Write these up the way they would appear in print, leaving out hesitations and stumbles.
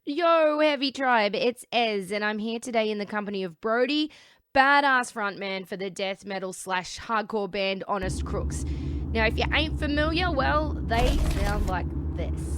Yo, Heavy Tribe, it's Ez, and I'm here today in the company of Brodie, badass frontman for the death metal / hardcore band Honest Crooks. Now, if you ain't familiar, well, they sound like this.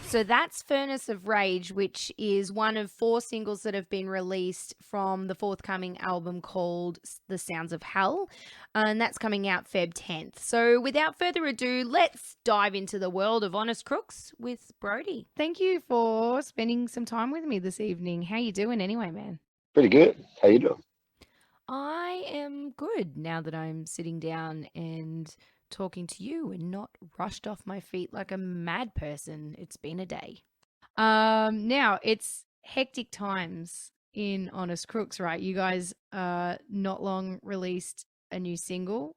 So that's Furnace of Rage, which is one of 4 singles that have been released from the forthcoming album called The Sounds of Hell, and that's coming out Feb 10th. So without further ado, let's dive into the world of Honest Crooks with Brodie. Thank you for spending some time with me this evening. How you doing anyway, man? Pretty good. How you doing? I am good now that I'm sitting down and talking to you and not rushed off my feet like a mad person. It's been a day. Now it's hectic times in Honest Crooks, right? You guys not long released a new single,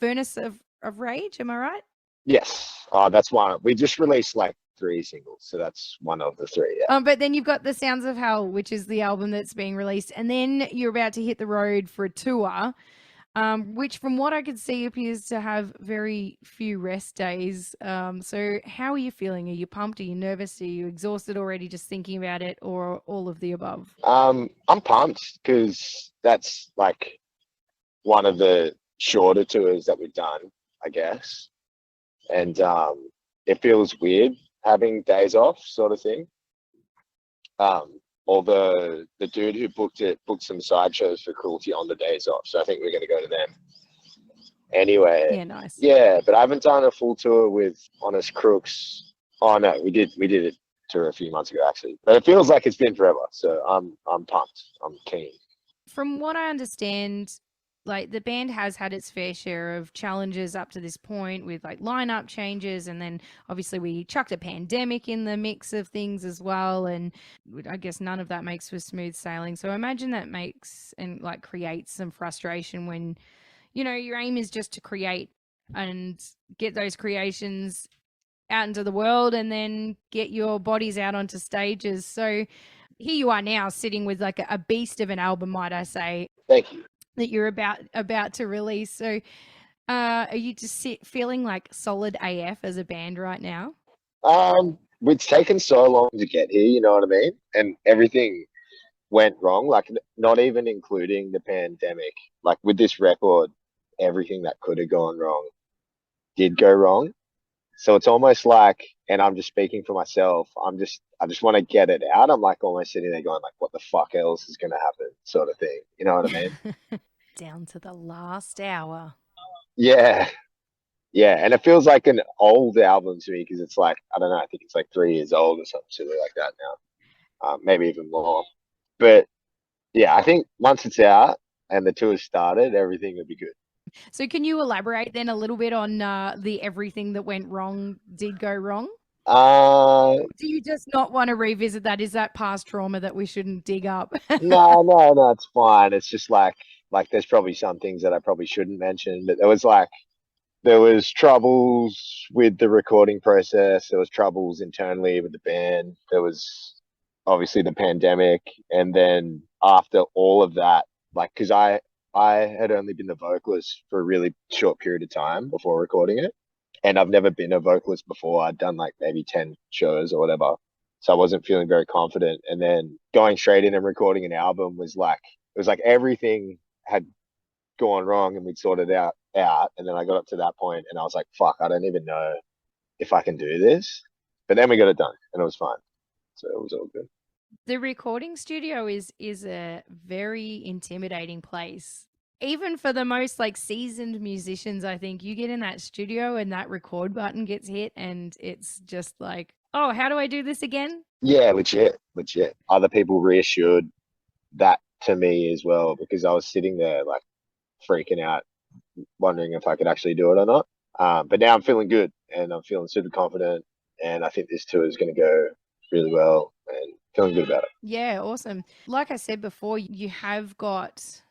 Furnace of Rage, am I right? Yes. That's one. We just released like 3 singles, so that's one of the 3. Yeah. But then you've got The Sounds of Hell, which is the album that's being released, and then you're about to hit the road for a tour. Which from what I could see appears to have very few rest days. So how are you feeling? Are you pumped? Are you nervous? Are you exhausted already just thinking about it, or all of the above? I'm pumped because that's like one of the shorter tours that we've done, I guess. And it feels weird having days off, sort of thing. Or the dude who booked some sideshows for Cruelty on the days off, so I think we're going to go to them. Anyway, Yeah, nice. yeah, but I haven't done a full tour with Honest Crooks. Oh no, we did a tour a few months ago actually, but it feels like it's been forever. So I'm pumped. I'm keen. From what I understand, like the band has had its fair share of challenges up to this point with like lineup changes, and then obviously we chucked a pandemic in the mix of things as well, and I guess none of that makes for smooth sailing. So I imagine that makes and like creates some frustration when, you know, your aim is just to create and get those creations out into the world and then get your bodies out onto stages. So here you are now sitting with like a beast of an album, might I say, Thank you. that you're about to release. So are you just feeling like solid AF as a band right now? It's taken so long to get here, you know what I mean? And everything went wrong, like not even including the pandemic. Like with this record, everything that could have gone wrong did go wrong. So it's almost like, and I'm just speaking for myself, I just want to get it out. I'm like almost sitting there going like, what the fuck else is going to happen, sort of thing. You know what I mean? Down to the last hour. Yeah. Yeah. And it feels like an old album to me because it's like, I don't know, I think it's like 3 years old or something silly like that now. Maybe even more. But yeah, I think once it's out and the tour started, everything will be good. So can you elaborate then a little bit on the everything that went wrong did go wrong? Do you just not want to revisit that? Is that past trauma that we shouldn't dig up? No, it's fine. It's just like there's probably some things that I probably shouldn't mention, but there was troubles with the recording process. There was troubles internally with the band. There was obviously the pandemic, and then after all of that, like because I had only been the vocalist for a really short period of time before recording it. And I've never been a vocalist before. I'd done like maybe 10 shows or whatever. So I wasn't feeling very confident. And then going straight in and recording an album was like, it was like everything had gone wrong and we'd sorted out. And then I got up to that point and I was like, fuck, I don't even know if I can do this. But then we got it done and it was fine. So it was all good. The recording studio is a very intimidating place. Even for the most like seasoned musicians, I think you get in that studio and that record button gets hit and it's just like, oh, how do I do this again? Yeah, legit. Other people reassured that to me as well because I was sitting there like freaking out, wondering if I could actually do it or not. But now I'm feeling good and I'm feeling super confident and I think this tour is going to go really well. And feeling good about it. Yeah, awesome. Like I said before, you have got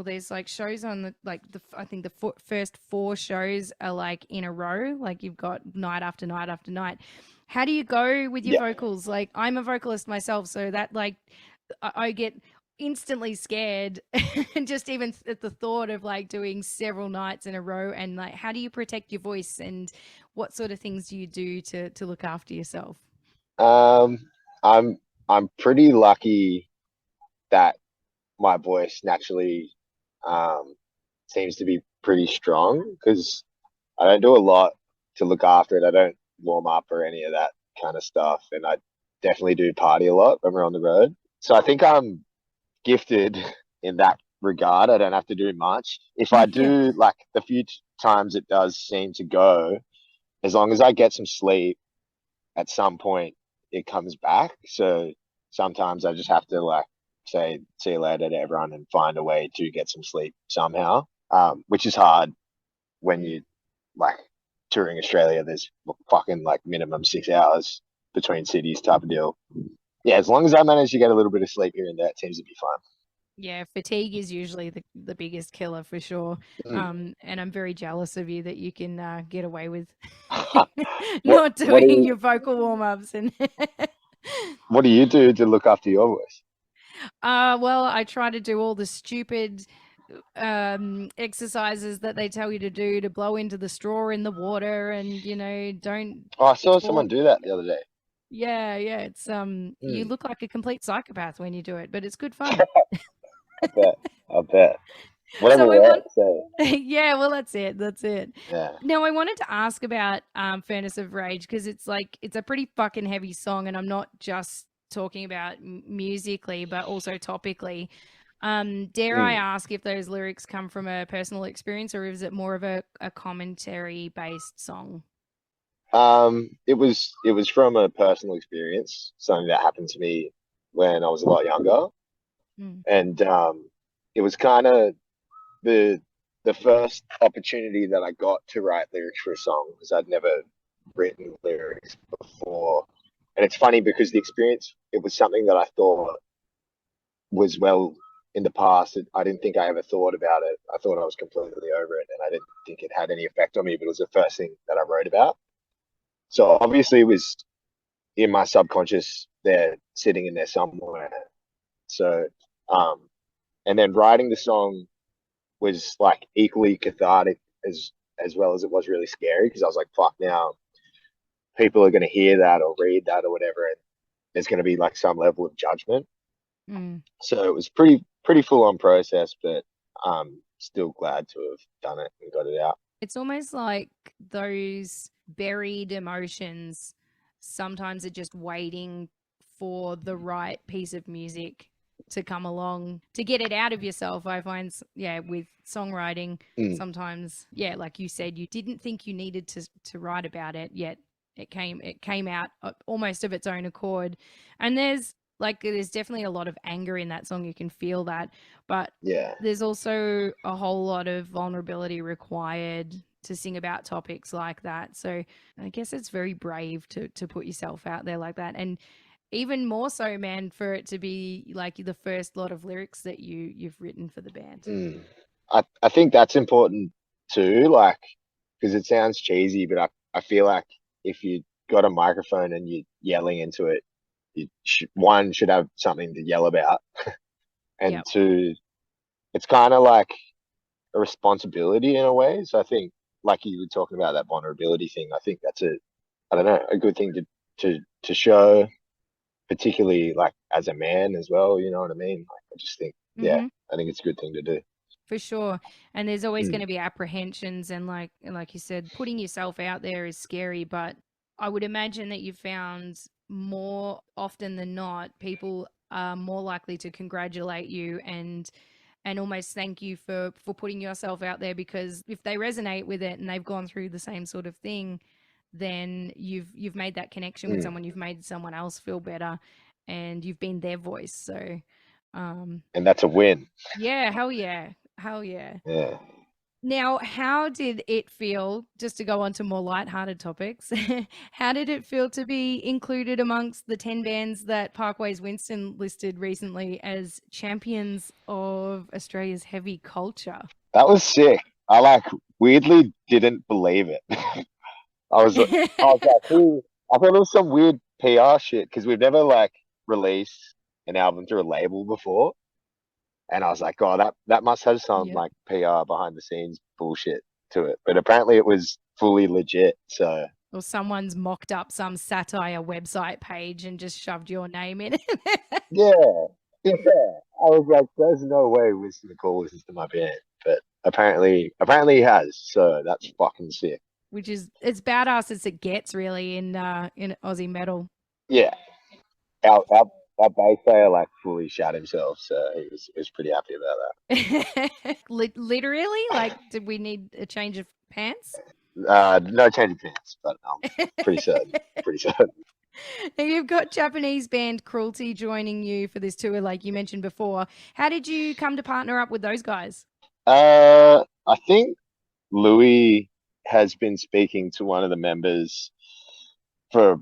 there's like shows on I think the first 4 shows are like in a row. Like you've got night after night after night. How do you go with your Yeah. vocals? Like I'm a vocalist myself, so that like I get instantly scared and just even at the thought of like doing several nights in a row. And like, how do you protect your voice, and what sort of things do you do to look after yourself? I'm I'm pretty lucky that my voice naturally um seems to be pretty strong because I don't do a lot to look after it. I don't warm up or any of that kind of stuff, and I definitely do party a lot when we're on the road. So I think I'm gifted in that regard. I don't have to do much. If I Yeah. do, like the few times it does seem to go, as long as I get some sleep, at some point it comes back. So sometimes I just have to like say see you later to everyone and find a way to get some sleep somehow, which is hard when you like touring Australia. There's fucking like minimum 6 hours between cities type of deal. Yeah, as long as I manage to get a little bit of sleep here and there, it seems to be fun. Yeah, fatigue is usually the biggest killer for sure. And I'm very jealous of you that you can get away with what not what do doing you your vocal warm-ups. And what do you do to look after your voice? well, I try to do all the stupid exercises that they tell you to do, to blow into the straw in the water, and don't Oh, I saw someone talk. do that the other day. Yeah, yeah, it's you Mm, look like a complete psychopath when you do it, but it's good fun. I bet. I bet. Whatever So I want works. So yeah, well, that's it. That's it. yeah. Now, I wanted to ask about Furnace of Rage, because it's a pretty fucking heavy song, and I'm not just talking about musically, but also topically. Dare I Mm. ask if those lyrics come from a personal experience, or is it more of a commentary based song? It was from a personal experience, something that happened to me when I was a lot younger, Mm. and it was kind of the the first opportunity that I got to write lyrics for a song because I'd never written lyrics before. And it's funny because the experience, it was something that I thought was well in the past. I didn't think I ever thought about it. I thought I was completely over it and I didn't think it had any effect on me, but it was the first thing that I wrote about. So obviously it was in my subconscious there, sitting in there somewhere. So, um, and then writing the song was like equally cathartic as well as it was really scary because I was like, fuck, now people are going to hear that or read that or whatever, and there's going to be like some level of judgment. Mm. So it was pretty full on process, but still glad to have done it and got it out. It's almost like those buried emotions sometimes are just waiting for the right piece of music to come along to get it out of yourself. I find, yeah, with songwriting, Mm, sometimes, yeah, like you said, you didn't think you needed to write about it, yet it came out almost of its own accord. And there's definitely a lot of anger in that song. You can feel that, but yeah. there's also a whole lot of vulnerability required to sing about topics like that. So I guess it's very brave to put yourself out there like that. And even more so, man, for it to be like the first lot of lyrics that you've written for the band. Mm. I think that's important too, like, because it sounds cheesy, but I feel like if you got a microphone and you're yelling into it, one should have something to yell about, and Yep. two, it's kind of like a responsibility in a way. So I think, like you were talking about that vulnerability thing, I think that's I don't know, a good thing to show, particularly like as a man as well. You know what I mean? Like, I just think, yeah, Mm-hmm. I think it's a good thing to do. For sure. And there's always going Mm, to be apprehensions, and like you said, putting yourself out there is scary, but I would imagine that you found more often than not people are more likely to congratulate you and almost thank you for putting yourself out there, because if they resonate with it and they've gone through the same sort of thing, then you've made that connection with mm. someone, you've made someone else feel better, and you've been their voice. So And that's a win. yeah, hell yeah. Hell yeah. Yeah. Now, how did it feel, just to go on to more lighthearted topics, how did it feel to be included amongst the 10 bands that Parkways Winston listed recently as champions of Australia's heavy culture? That was sick. I like weirdly didn't believe it. I was like, who? I thought it was some weird PR shit because we've never like released an album through a label before. And I was like, oh, that must have some Yeah. like PR behind the scenes bullshit to it. But apparently it was fully legit. So Or someone's mocked up some satire website page and just shoved your name in it. yeah, yeah. I was like, there's no way Winston McCall listens to my band. But apparently he has. So that's fucking sick. Which is as badass as it gets, really, in Aussie metal. Yeah. Our bass player like fully shot himself, so he was pretty happy about that. Literally, like, did we need a change of pants? No change of pants, but pretty certain. Pretty certain. Now you've got Japanese band Cruelty joining you for this tour, like you mentioned before. How did you come to partner up with those guys? I think Louis has been speaking to one of the members for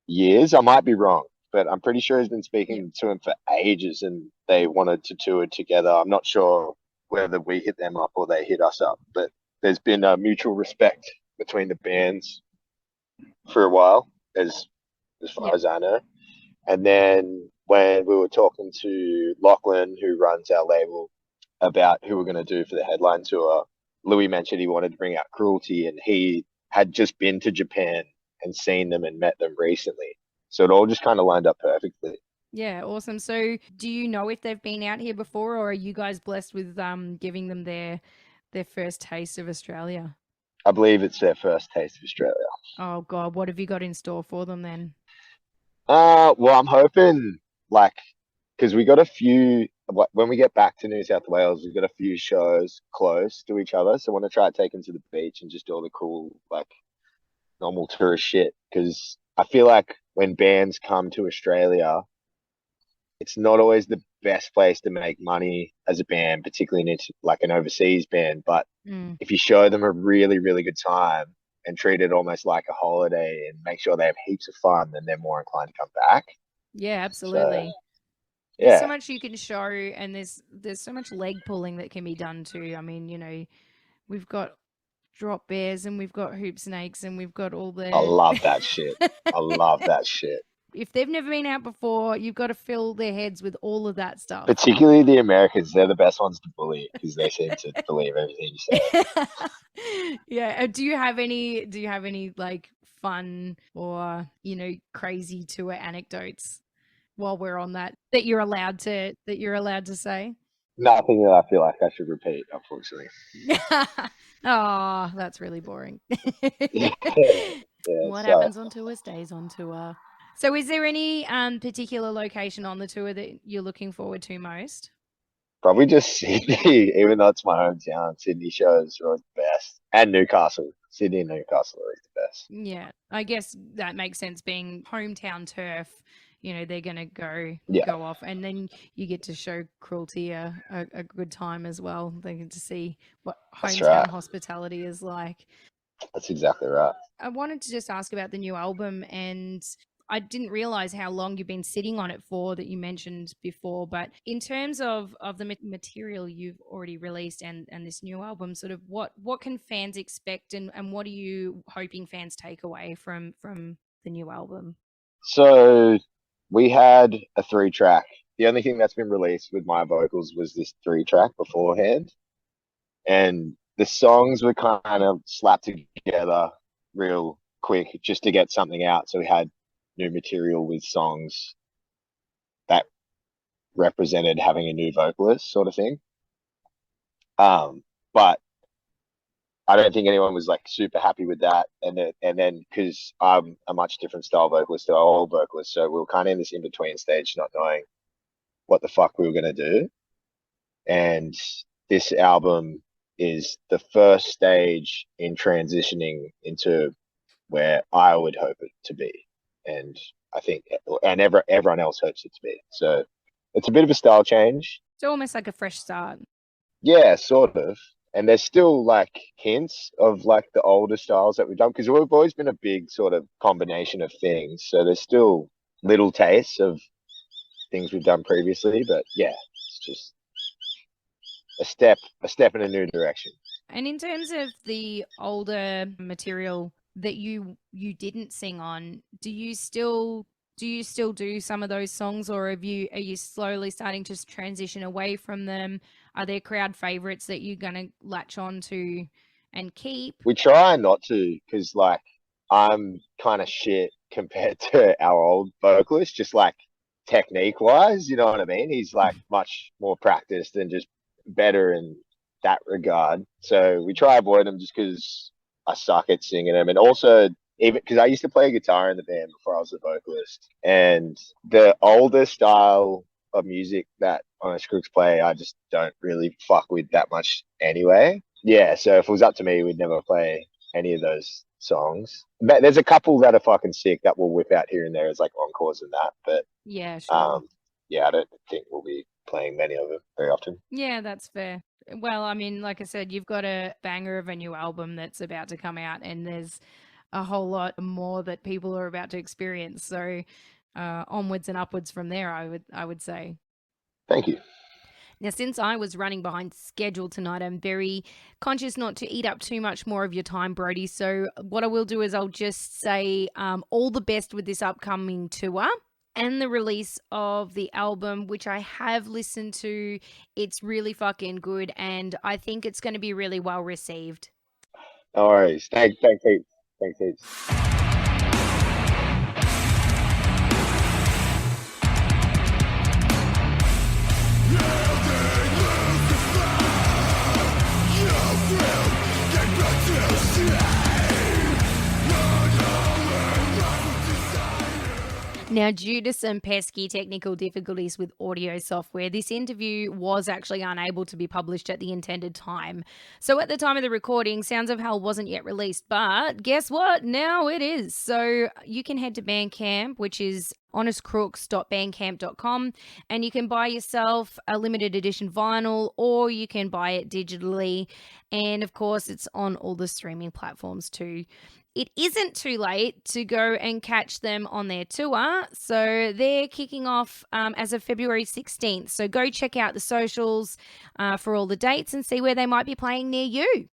years. I might be wrong, but I'm pretty sure he's been speaking to him for ages, and they wanted to tour together. I'm not sure whether we hit them up or they hit us up, but there's been a mutual respect between the bands for a while, as far as I know. And then when we were talking to Lachlan, who runs our label, about who we're going to do for the headline tour, Louis mentioned he wanted to bring out Cruelty, and he had just been to Japan and seen them and met them recently. So it all just kind of lined up perfectly. Yeah, awesome. So do you know if they've been out here before, or are you guys blessed with giving them their first taste of Australia? I believe it's their first taste of Australia. Oh God, what have you got in store for them then? Well, I'm hoping like because we got a few when we get back to New South Wales, we've got a few shows close to each other, so I want to try to take them to the beach and just do all the cool like normal tourist shit. Because I feel like when bands come to Australia, it's not always the best place to make money as a band, particularly in like an overseas band. But if you show them a really, really good time and treat it almost like a holiday and make sure they have heaps of fun, then they're more inclined to come back. Yeah, absolutely. So, there's so much you can show, and there's so much leg pulling that can be done too. I mean, you know, we've got drop bears and we've got hoop snakes and we've got all the... I love that shit. I love that shit. If they've never been out before, you've got to fill their heads with all of that stuff. Particularly the Americans, they're the best ones to bully because they seem to believe everything you say. Yeah. Do you have any like fun or, you know, crazy tour anecdotes while we're on that you're allowed to say? Nothing that I feel like I should repeat, unfortunately. Oh, that's really boring. Yeah, what happens on tour stays on tour. So is there any particular location on the tour that you're looking forward to most? Probably just Sydney, even though it's my hometown. Sydney shows are always the best. And Newcastle. Sydney and Newcastle are always the best. Yeah, I guess that makes sense, being hometown turf. You know, they're going to go off, and then you get to show Cruelty a good time as well. They get to see what hometown hospitality is like. That's exactly right. I wanted to just ask about the new album, and I didn't realize how long you've been sitting on it for, that you mentioned before. But in terms of the material you've already released and this new album, sort of what can fans expect, and what are you hoping fans take away from the new album? So we had a 3-track. The only thing that's been released with my vocals was this 3-track beforehand. And the songs were kind of slapped together real quick just to get something out. So we had new material with songs that represented having a new vocalist sort of thing. But I don't think anyone was like super happy with that. And then because I'm a much different style vocalist to our old vocalist, so we were kind of in this in-between stage, not knowing what the fuck we were going to do. And this album is the first stage in transitioning into where I would hope it to be. And I think, and everyone else hopes it to be. So it's a bit of a style change. It's almost like a fresh start. Yeah, sort of. And there's still like hints of like the older styles that we've done because we've always been a big sort of combination of things. So there's still little tastes of things we've done previously, but yeah, it's just a step in a new direction. And in terms of the older material that you didn't sing on, do you still do some of those songs, or are you slowly starting to transition away from them? Are there crowd favorites that you're gonna latch on to and keep? We try not to because like I'm kind of shit compared to our old vocalist, just like technique wise, you know what I mean? He's like much more practiced and just better in that regard. So we try avoid them just because I suck at singing them, and also even because I used to play guitar in the band before I was a vocalist, and the older style of music that Honest Crooks play, I just don't really fuck with that much anyway. Yeah, so if it was up to me, we'd never play any of those songs. But there's a couple that are fucking sick that we'll whip out here and there as like encores and that, but Yeah, sure. yeah, I don't think we'll be playing many of them very often. Yeah, that's fair. Well, I mean, like I said, you've got a banger of a new album that's about to come out, and there's a whole lot more that people are about to experience. So, onwards and upwards from there, I would say. Thank you. Now, since I was running behind schedule tonight, I'm very conscious not to eat up too much more of your time, Brodie. So, what I will do is I'll just say all the best with this upcoming tour and the release of the album, which I have listened to. It's really fucking good, and I think it's going to be really well received. No worries. Thanks heaps. Thanks heaps. Now, due to some pesky technical difficulties with audio software, this interview was actually unable to be published at the intended time. So, at the time of the recording, Sounds of Hell wasn't yet released, but guess what? Now it is. So, you can head to Bandcamp, which is honestcrooks.bandcamp.com, and you can buy yourself a limited edition vinyl, or you can buy it digitally. And of course, it's on all the streaming platforms too. It isn't too late to go and catch them on their tour. So they're kicking off as of February 16th. So go check out the socials for all the dates and see where they might be playing near you.